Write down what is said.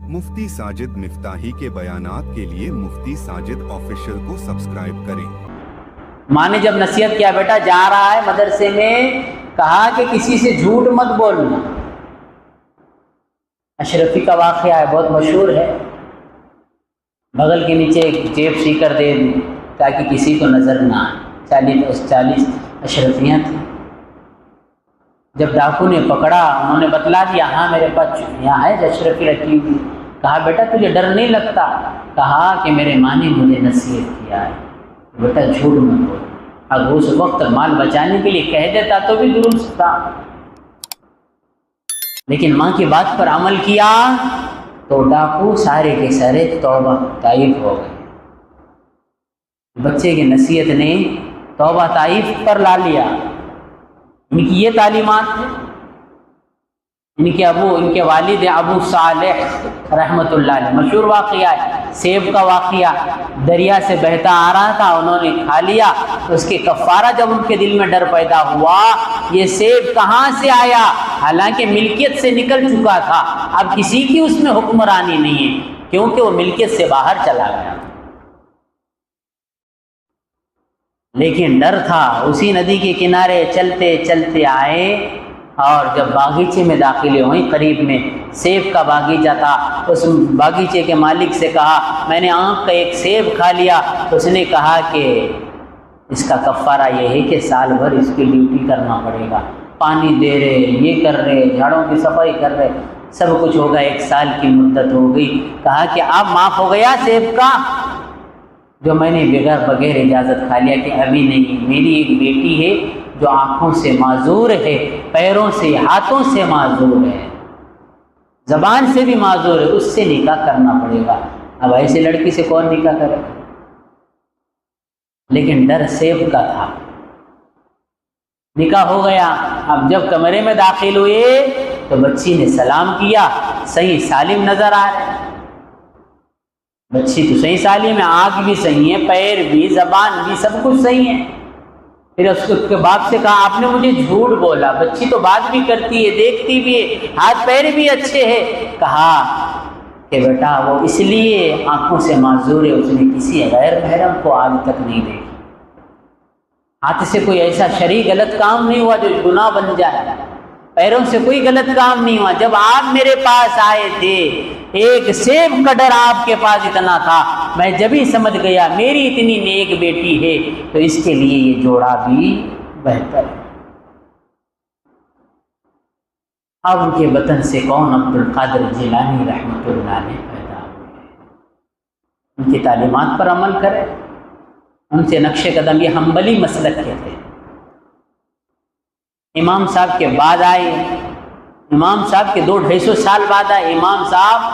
मुफ्ती साजिद मिफ्ताही के बयानात के लिए मुफ्ती साजिद ऑफिशियल को सब्सक्राइब करें। माँ ने जब नसीहत किया, बेटा जा रहा है मदरसे में, कहा कि किसी से झूठ मत बोलना। अशरफी का वाक़या है, बहुत मशहूर है। बगल के नीचे एक जेब सीकर दे दी ताकि किसी को नज़र ना आए। 40 अशरफियाँ थी। जब डाकू ने पकड़ा, उन्होंने बतला दिया, हाँ मेरे पास यहाँ है अशरफी रखी हुई। कहा बेटा तुझे डर नहीं लगता? कहा कि मेरे माँ ने मुझे नसीहत किया है, बेटा झूठ मत बोल। अगर उस वक्त माल बचाने के लिए कह देता तो भी दुरुस्त था, लेकिन माँ की बात पर अमल किया तो डाकू सारे के सारे तौबा ताइफ हो गए। बच्चे की नसीहत ने तौबा ताइफ पर ला लिया। इनकी ये तालीमात है। इनके इनके वालिद अबू सालेह रहमतुल्लाह अलैह, मशहूर वाक़या है, सेब का वाक़या। दरिया से बहता आ रहा था, उन्होंने खा लिया। उसके कफ़ारा जब उनके दिल में डर पैदा हुआ, ये सेब कहाँ से आया? हालांकि मिल्कियत से निकल चुका था, अब किसी की उसमें हुक्मरानी नहीं है, क्योंकि वो मिल्कियत से बाहर चला गया। लेकिन डर था। उसी नदी के किनारे चलते चलते आए और जब बागीचे में दाखिल हुए, करीब में सेब का बागीचा था। उस बागीचे के मालिक से कहा, मैंने आम का एक सेब खा लिया। उसने कहा कि इसका कफ़ारा ये है कि साल भर इसकी ड्यूटी करना पड़ेगा। पानी दे रहे, ये कर रहे, झाड़ों की सफाई कर रहे, सब कुछ होगा, 1 साल की मुद्दत हो गई। कहा कि अब माफ़ हो गया सेब का जो मैंने बगैर इजाज़त खा लिया? कि अभी नहीं, मेरी एक बेटी है जो आँखों से माजूर है, पैरों से हाथों से माजूर है, ज़बान से भी माजूर है, उससे निकाह करना पड़ेगा। अब ऐसे लड़की से कौन निकाह करे? लेकिन डर सेब का था। निकाह हो गया। अब जब कमरे में दाखिल हुए तो बच्ची ने सलाम किया, सही सालिम नज़र आ रहे। बच्ची तो सही सालिम है, आँख भी सही है, पैर भी, ज़बान भी, सब कुछ सही है। फिर उसके बाप से कहा, आपने मुझे झूठ बोला। बच्ची तो बात भी करती है, देखती भी है, हाथ पैर भी अच्छे हैं। कहा कि बेटा वो इसलिए आंखों से माजूर है, उसने किसी गैर महरम को आज तक नहीं देखी। हाथ से कोई ऐसा शरई गलत काम नहीं हुआ जो गुनाह बन जाए, पैरों से कोई गलत काम नहीं हुआ। जब आप मेरे पास आए थे, एक सेब का डर आपके पास इतना था, मैं जब ही समझ गया मेरी इतनी नेक बेटी है तो इसके लिए ये जोड़ा भी बेहतर है। अब उनके वतन से कौन? अब्दुल कादिर जिलानी रहमतुल्लाह अलैह पैदा हुए। उनकी तालीमात पर अमल करें, उनसे नक्शे कदम, ये हम्बली मसलक के थे। इमाम साहब के बाद आए, इमाम साहब के 200-250 साल बाद आए इमाम साहब